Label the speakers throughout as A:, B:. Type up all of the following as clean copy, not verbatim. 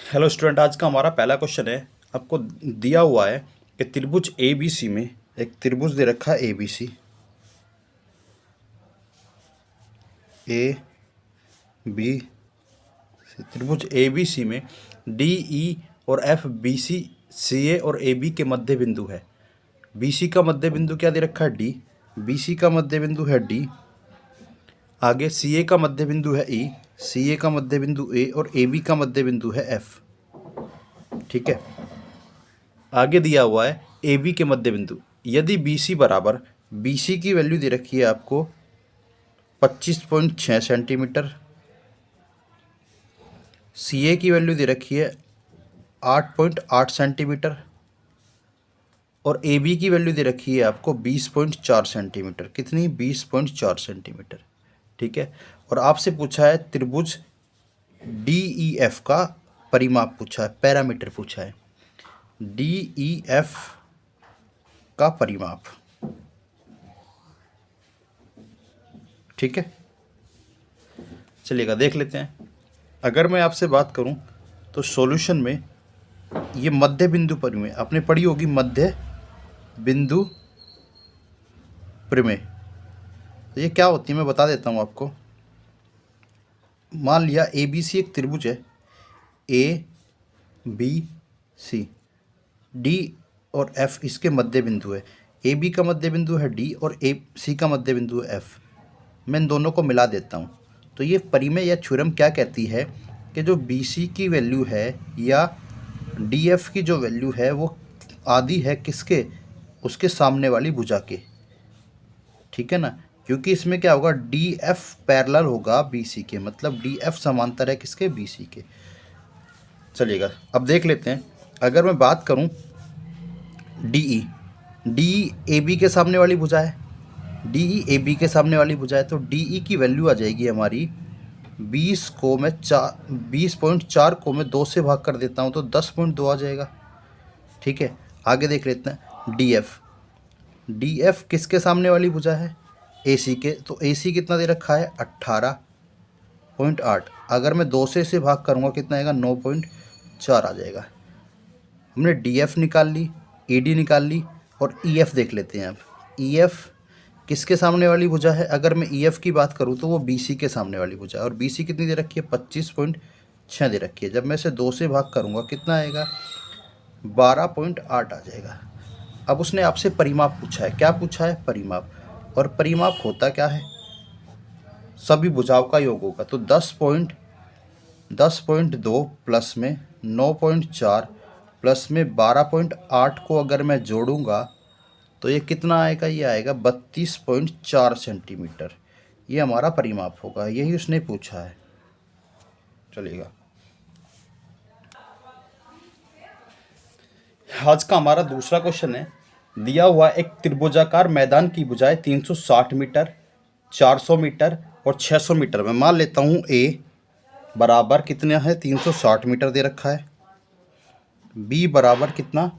A: Hello student, आज का हमारा पहला क्वेश्चन है। आपको दिया हुआ है कि त्रिभुज ए बी सी में एक त्रिभुज दे रखा है ए बी सी। त्रिभुज ए बी सी में डी ई और एफ बी सी सी ए और ए बी के मध्य बिंदु है। बी सी का मध्य बिंदु क्या दे रखा है? डी। बी सी का मध्य बिंदु है डी। आगे सी ए का मध्य बिंदु है ई, सी ए का मध्य बिंदु ए और ए बी का मध्य बिंदु है एफ। ठीक है। आगे दिया हुआ है ए बी के मध्य बिंदु। यदि बी सी बराबर, बी सी की वैल्यू दे रखी है आपको 25.6 सेंटीमीटर, सी ए की वैल्यू दे रखी है 8.8 सेंटीमीटर और ए बी की वैल्यू दे रखी है आपको 20.4 सेंटीमीटर। कितनी? 20.4 सेंटीमीटर। ठीक है। और आपसे पूछा है त्रिभुज डी ई एफ का परिमाप पूछा है, पैरामीटर पूछा है। डी ई एफ का परिमाप। ठीक है, चलिएगा देख लेते हैं। अगर मैं आपसे बात करूं तो सॉल्यूशन में ये मध्य बिंदु परिमेय आपने पढ़ी होगी, मध्य बिंदु परिमेय। तो ये क्या होती है मैं बता देता हूं आपको। मान लिया ए बी सी एक त्रिभुज है, ए बी सी, डी और एफ इसके मध्य बिंदु है। ए बी का मध्य बिंदु है डी और ए सी का मध्य बिंदु है एफ। मैं इन दोनों को मिला देता हूँ। तो ये परिमेय या थ्योरम क्या कहती है कि जो बी सी की वैल्यू है या डी एफ की जो वैल्यू है वो आधी है किसके? उसके सामने वाली भुजा के। ठीक है ना, क्योंकि इसमें क्या होगा, डी एफ पैरेलल होगा बी सी के, मतलब डी एफ समांतर है किसके? बी सी के। चलिएगा अब देख लेते हैं। अगर मैं बात करूं डी ई ए बी के सामने वाली भुजा है, डी ई ए बी के सामने वाली भुजा है, तो डी ई की वैल्यू आ जाएगी हमारी 20.4 को मैं 2 से भाग कर देता हूँ तो 10.2 आ जाएगा। ठीक है, आगे देख लेते हैं डी एफ। डी एफ किसके सामने वाली भुजा है? ए सी के। तो ए सी कितना दे रखा है? 18.8। अगर मैं 2 से इसे भाग करूँगा कितना आएगा? 9.4 आ जाएगा। हमने डी एफ निकाल ली, ए डी निकाल ली और ई एफ देख लेते हैं। अब ई एफ किसके सामने वाली भुजा है? अगर मैं ई एफ की बात करूँ तो वो बी सी के सामने वाली भुजा है। और बी सी कितनी दे रखी है? 25.6 दे रखी है। जब मैं इसे 2 से भाग करूँगा कितना आएगा? 12.8 आ जाएगा। अब उसने आपसे परिमाप पूछा है। क्या पूछा है? परिमाप। और परिमाप होता क्या है? सभी भुजाओं का योग होगा। तो 10.2 प्लस में 9.4 प्लस में 12.8 को अगर मैं जोड़ूंगा तो ये कितना आएगा? ये आएगा 32.4 सेंटीमीटर। ये हमारा परिमाप होगा, यही उसने पूछा है। चलिएगा, आज का हमारा दूसरा क्वेश्चन है। दिया हुआ एक त्रिभुजाकार मैदान की भुजाएं 360 मीटर, 400 मीटर और 600 मीटर में। मान लेता हूँ ए बराबर कितना है? 360 मीटर दे रखा है। बी बराबर कितना?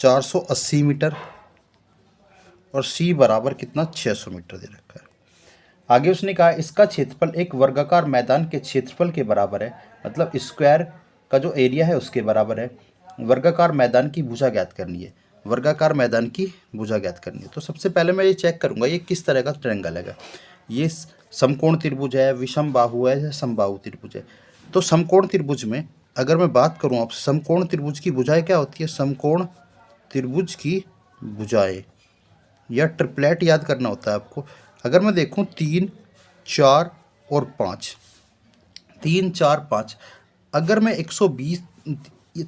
A: 480 मीटर और सी बराबर कितना? 600 मीटर दे रखा है। आगे उसने कहा इसका क्षेत्रफल एक वर्गाकार मैदान के क्षेत्रफल के बराबर है, मतलब स्क्वायर का जो एरिया है उसके बराबर है। वर्गाकार मैदान की भुजा ज्ञात करनी है। वर्गाकार मैदान की भुजा ज्ञात करनी है। तो सबसे पहले मैं ये चेक करूंगा ये किस तरह का ट्रायंगल है। ये समकोण त्रिभुज है, विषम बाहु है या समबाहु त्रिभुज है? तो समकोण त्रिभुज में अगर मैं बात करूं आपसे, समकोण त्रिभुज की भुजाएं क्या होती है? समकोण त्रिभुज की भुजाएं या ट्रिपलेट याद करना होता है आपको। अगर मैं देखूं 3, 4 और 5, 3, 4, 5, अगर मैं 120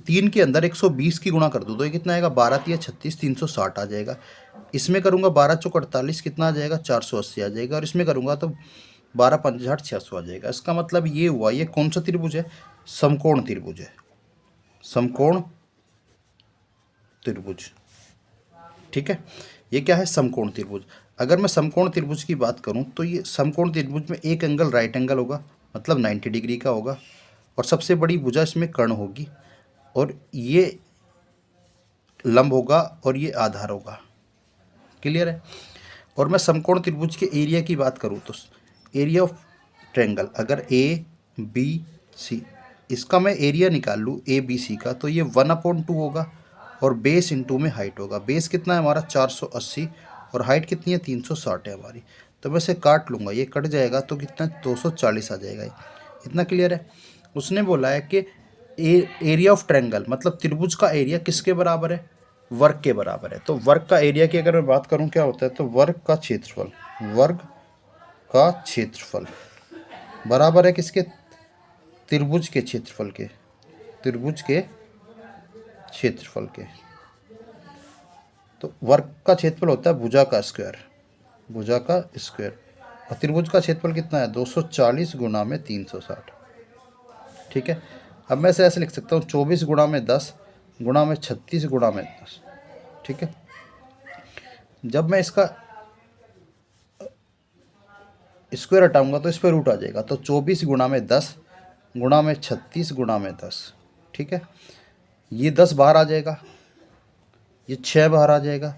A: 3 के अंदर 120 की गुणा कर दूँ तो ये कितना आएगा? 12 या 36, 360 आ जाएगा। इसमें करूँगा 12 चौक 48, कितना आ जाएगा? 480 आ जाएगा। और इसमें करूँगा तो 12 5 60 600 आ जाएगा। इसका मतलब ये हुआ, ये कौन सा त्रिभुज है? समकोण त्रिभुज है। समकोण त्रिभुज। ठीक है, ये क्या है? समकोण त्रिभुज। अगर मैं समकोण त्रिभुज की बात करूं तो ये समकोण त्रिभुज में एक एंगल राइट एंगल होगा, मतलब 90 डिग्री का होगा। और सबसे बड़ी भुजा इसमें कर्ण होगी और ये लंब होगा और ये आधार होगा। क्लियर है? और मैं समकोण त्रिभुज के एरिया की बात करूं तो एरिया ऑफ ट्रायंगल, अगर ए बी सी इसका मैं एरिया निकाल लूँ ए बी सी का, तो ये 1/2 होगा और बेस इंटू में हाइट होगा। बेस कितना है हमारा 480 और हाइट कितनी है 360 है हमारी। तो मैं इसे काट लूँगा, ये कट जाएगा तो कितना 240 आ जाएगा। इतना क्लियर है। उसने बोला है कि एरिया ऑफ ट्रायंगल मतलब त्रिभुज का एरिया किसके बराबर है, वर्ग के बराबर है। तो वर्ग का एरिया की अगर मैं बात करूं क्या होता है, तो वर्ग का क्षेत्रफल बराबर है किसके, त्रिभुज के क्षेत्रफल के, त्रिभुज के क्षेत्रफल के। तो वर्ग का क्षेत्रफल होता है भुजा का स्क्वायर, भुजा का स्क्वायर। और त्रिभुज का क्षेत्रफल कितना है 240 गुणा में 360। ठीक है। अब मैं इसे ऐसे लिख सकता हूँ 24 गुणा में 10 गुणा में 36 गुणा में 10। ठीक है। जब मैं इसका स्क्वायर हटाऊंगा तो इस पर रूट आ जाएगा। तो 24 गुणा में 10 गुणा में 36 गुणा में 10। ठीक है। ये 10 बाहर आ जाएगा, ये 6 बाहर आ जाएगा,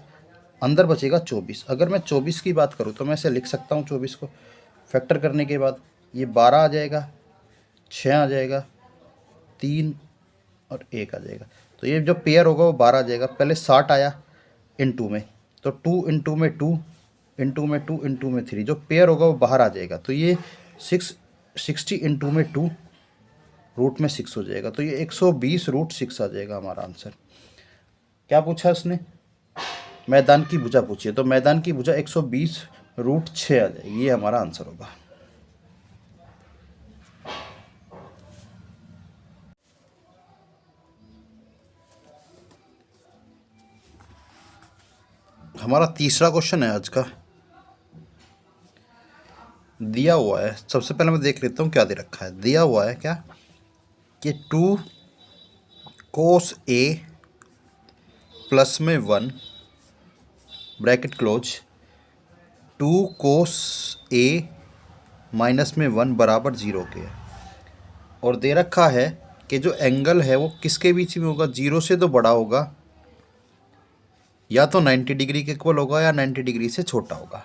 A: अंदर बचेगा 24। अगर मैं 24 की बात करूँ तो मैं इसे लिख सकता हूँ 24 को फैक्टर करने के बाद ये 12 आ जाएगा, 6 आ जाएगा, 3 और 1 आ जाएगा। तो ये जो पेयर होगा वो 12 आ जाएगा। पहले 60 आया इनटू में, तो 2 इंटू में 2 इंटू में 2 इंटू में 3, जो पेयर होगा वो बाहर आ जाएगा। तो ये 60 इंटू में 2 रूट में 6 हो जाएगा। तो ये 120 रूट 6 आ जाएगा हमारा आंसर। क्या पूछा उसने, मैदान की भुजा पूछी है, तो मैदान की भुजा 120 रूट 6 आ जाएगी, ये हमारा आंसर होगा। हमारा तीसरा क्वेश्चन है आज का, दिया हुआ है। सबसे पहले मैं देख लेता हूँ क्या दे रखा है। दिया हुआ है क्या कि 2 cos A प्लस में 1 bracket close 2 cos A minus में 1 बराबर 0 के है। और दे रखा है कि जो एंगल है वो किसके बीच में होगा, 0 से तो बड़ा होगा, या तो 90 डिग्री के इक्वल होगा या 90 डिग्री से छोटा होगा।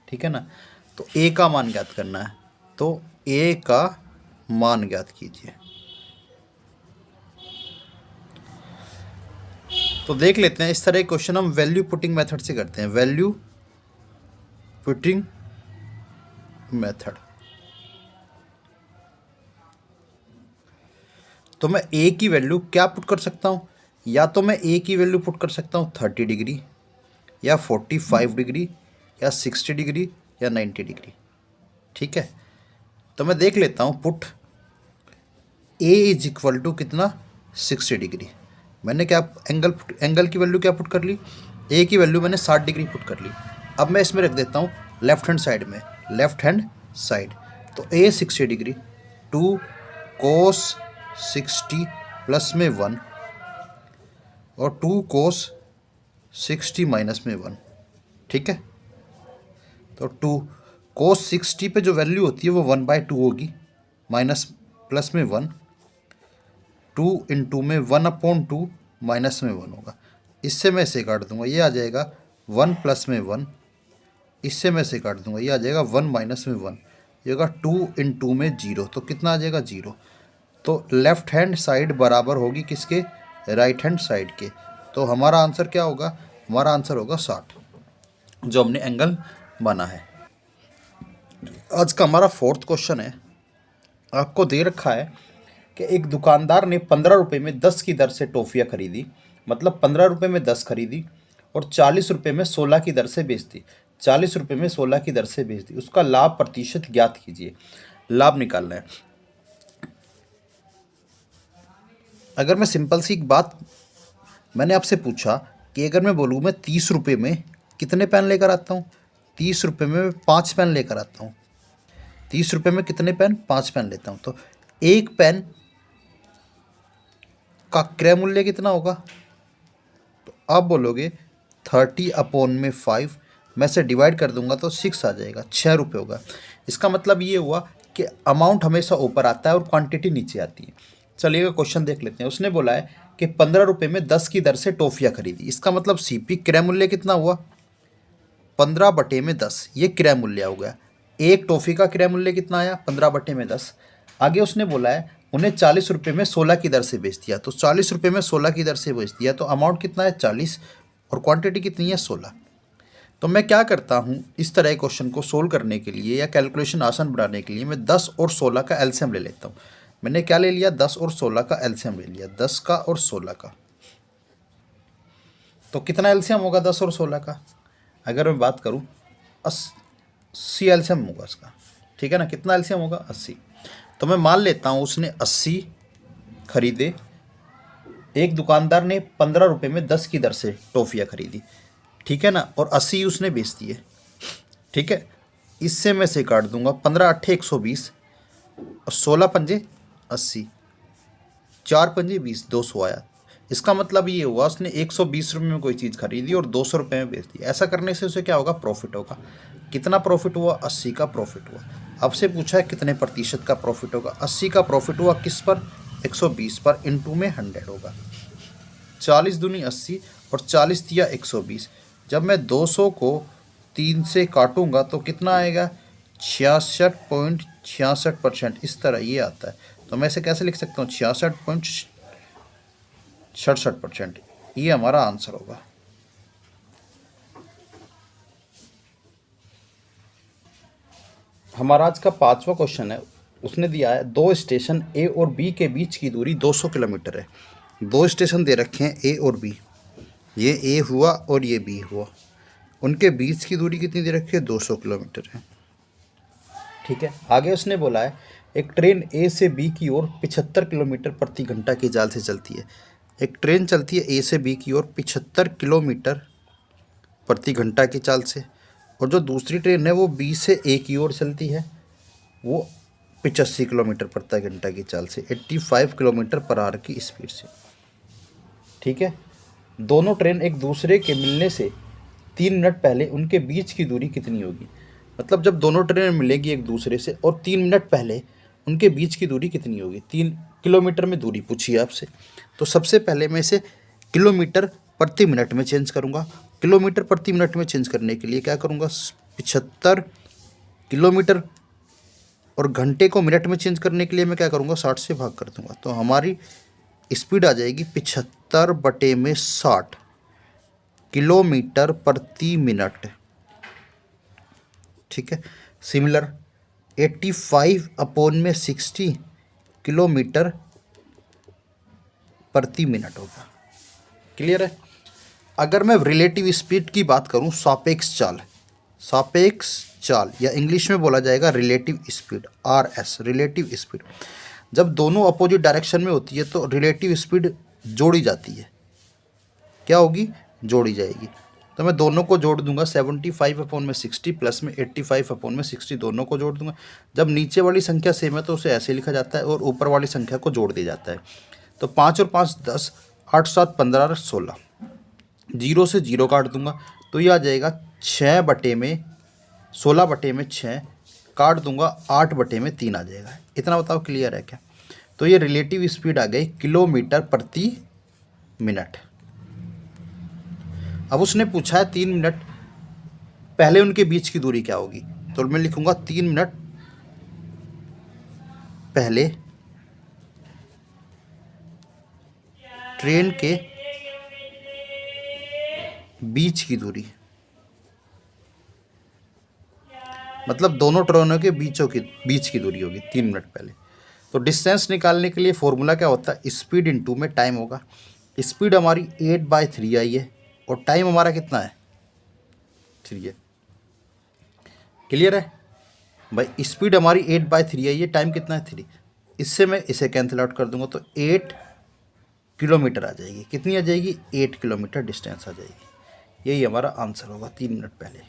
A: ठीक है ना। तो ए का मान ज्ञात करना है, तो ए का मान ज्ञात कीजिए। तो देख लेते हैं, इस तरह के क्वेश्चन हम वैल्यू पुटिंग मेथड से करते हैं। Value putting method. तो मैं ए की वैल्यू क्या पुट कर सकता हूं, या तो मैं ए की वैल्यू पुट कर सकता हूं 30 डिग्री या 45 डिग्री या 60 डिग्री या 90 डिग्री। ठीक है। तो मैं देख लेता हूँ put A is equal to कितना 60 डिग्री। मैंने क्या एंगल की वैल्यू क्या पुट कर ली, ए की वैल्यू मैंने 60 डिग्री पुट कर ली। अब मैं इसमें रख देता हूँ लेफ्ट हैंड साइड में, लेफ्ट हैंड साइड। तो ए 60 डिग्री 2 cos 60 प्लस में 1 और 2 cos 60 माइनस में 1। ठीक है। तो 2 cos 60 पे जो वैल्यू होती है वो 1/2 होगी, माइनस प्लस में 1, 2 इंटू में 1/2 माइनस में 1 होगा। इससे मैं इसे काट दूंगा, ये आ जाएगा 1 प्लस में 1। इससे मैं इसे काट दूंगा, ये आ जाएगा 1 माइनस में 1, ये होगा 2 इंटू में 0। तो कितना आ जाएगा 0। तो लेफ्ट हैंड साइड बराबर होगी किसके, राइट हैंड साइड के। तो हमारा आंसर क्या होगा, हमारा आंसर होगा 60, जो हमने एंगल बना है। आज का हमारा 4th क्वेश्चन है। आपको दे रखा है कि एक दुकानदार ने 15 रुपये में 10 की दर से टॉफ़ियाँ खरीदी, मतलब 15 रुपये में 10 खरीदी और 40 रुपये में 16 की दर से बेच दी, 40 रुपये में 16 की दर से बेच दी। उसका लाभ प्रतिशत ज्ञात कीजिए। लाभ निकालना है। अगर मैं सिंपल सी एक बात, मैंने आपसे पूछा कि अगर मैं बोलूँ मैं 30 रुपये में कितने पेन लेकर आता हूँ, 30 रुपये में 5 पेन लेकर आता हूँ। 30 रुपये में कितने पेन, 5 पेन लेता हूँ। तो एक पेन का क्रय मूल्य कितना होगा, तो आप बोलोगे 30/5, मैं से डिवाइड कर दूंगा तो 6 आ जाएगा, 6 रुपये होगा। इसका मतलब ये हुआ कि अमाउंट हमेशा ऊपर आता है और क्वांटिटी नीचे आती है। चलिएगा क्वेश्चन देख लेते हैं। उसने बोला है कि 15 रुपये में 10 की दर से टॉफ़ियाँ खरीदी। इसका मतलब सीपी क्रय मूल्य कितना हुआ, 15/10, ये क्रय मूल्य हो गया। एक टॉफ़ी का क्रय मूल्य कितना आया, 15/10। आगे उसने बोला है उन्हें 40 रुपये में 16 की दर से बेच दिया। तो 40 रुपये में 16 की दर से बेच दिया, तो अमाउंट कितना है 40 और क्वांटिटी कितनी है 16। तो मैं क्या करता हूँ, इस तरह के क्वेश्चन को सोल्व करने के लिए या कैलकुलेशन आसान बनाने के लिए मैं 10 और 16 का एलसीएम ले लेता हूँ। मैंने क्या ले लिया, 10 और 16 का एलसीएम ले लिया, 10 का और 16 का। तो कितना एलसीएम होगा 10 और 16 का, अगर मैं बात करूँ 80 एलसीएम होगा इसका, ठीक है ना। कितना एलसीएम होगा 80। तो मैं मान लेता हूँ उसने 80 खरीदे, एक दुकानदार ने 15 रुपये में 10 की दर से टॉफ़ियाँ खरीदी, ठीक है ना, और 80 उसने बेच दिए, ठीक है। इससे मैं से काट दूंगा 15 अट्ठे 120 और 16 पंजे 80, 4 पंजे 20, 200 आया। इसका मतलब ये हुआ उसने 120 रुपये में कोई चीज़ खरीदी और 200 रुपये में बेच दी। ऐसा करने से उसे क्या होगा, प्रॉफिट होगा। कितना प्रॉफिट हुआ, 80 का प्रॉफिट हुआ। अब से पूछा है कितने प्रतिशत का प्रॉफिट होगा, 80 का प्रॉफिट हुआ किस पर, 120 पर, इंटू में 100 होगा। 40 दूनी 80 और 40 दिया 120। जब मैं 200 को 3 से काटूंगा तो कितना आएगा, 66.66%। इस तरह ये आता है। तो मैं इसे कैसे लिख सकता हूँ, 66.67%। ये हमारा आंसर होगा। हमारा आज का 5वां क्वेश्चन है, उसने दिया है 2 स्टेशन ए और बी के बीच की दूरी 200 किलोमीटर है। 2 स्टेशन दे रखे हैं ए और बी, ये ए हुआ और ये बी हुआ, उनके बीच की दूरी कितनी दे रखी है, 200 किलोमीटर है, ठीक है। आगे उसने बोला है एक ट्रेन ए से बी की ओर 75 किलोमीटर प्रति घंटा की चाल से चलती है। एक ट्रेन चलती है ए से बी की ओर 75 किलोमीटर प्रति घंटा की चाल से, और जो दूसरी ट्रेन है वो बी से ए की ओर चलती है, वो 85 किलोमीटर प्रति घंटा की चाल से, 85 किलोमीटर पर आवर की स्पीड से, ठीक है। दोनों ट्रेन एक दूसरे के मिलने से 3 मिनट पहले उनके बीच की दूरी कितनी होगी। मतलब जब दोनों ट्रेन मिलेगी एक दूसरे से और 3 मिनट पहले उनके बीच की दूरी कितनी होगी, 3 किलोमीटर में दूरी पूछी है आपसे। तो सबसे पहले मैं इसे किलोमीटर प्रति मिनट में चेंज करूँगा। किलोमीटर प्रति मिनट में चेंज करने के लिए क्या करूँगा, 75 किलोमीटर, और घंटे को मिनट में चेंज करने के लिए मैं क्या करूँगा, 60 से भाग कर दूँगा। तो हमारी स्पीड आ जाएगी 75/60 किलोमीटर प्रति मिनट, ठीक है। सिमिलर 85/60 किलोमीटर प्रति मिनट होगा। क्लियर है। अगर मैं रिलेटिव स्पीड की बात करूं, सापेक्ष चाल, सापेक्ष चाल या इंग्लिश में बोला जाएगा relative speed, RS, relative speed. जब दोनों अपोजिट डायरेक्शन में होती है तो रिलेटिव स्पीड जोड़ी जाती है। क्या होगी, जोड़ी जाएगी। तो मैं दोनों को जोड़ दूंगा, 75/60 प्लस में 85/60, दोनों को जोड़ दूंगा। जब नीचे वाली संख्या सेम है तो उसे ऐसे लिखा जाता है और ऊपर वाली संख्या को जोड़ दिया जाता है। तो 5 और 5 10, 8 7 15 और 16, 0 से 0 काट दूंगा तो ये आ जाएगा 16/6, काट दूंगा 8/3 आ जाएगा। इतना बताओ क्लियर है क्या। तो ये रिलेटिव स्पीड आ गई किलोमीटर प्रति मिनट। अब उसने पूछा है 3 मिनट पहले उनके बीच की दूरी क्या होगी, तो मैं लिखूंगा 3 मिनट पहले ट्रेन के बीच की दूरी, मतलब दोनों ट्रेनों के बीच की दूरी होगी 3 मिनट पहले। तो डिस्टेंस निकालने के लिए फॉर्मूला क्या होता है, स्पीड इनटू में टाइम होगा। स्पीड हमारी 8/3 आई है और टाइम हमारा कितना है, 3 है। क्लियर है भाई, स्पीड हमारी 8/3 आई है, टाइम कितना है 3। इससे मैं इसे कैंसिल आउट कर दूंगा तो 8 किलोमीटर आ जाएगी। कितनी आ जाएगी, 8 किलोमीटर डिस्टेंस आ जाएगी। यही हमारा आंसर होगा 3 मिनट पहले।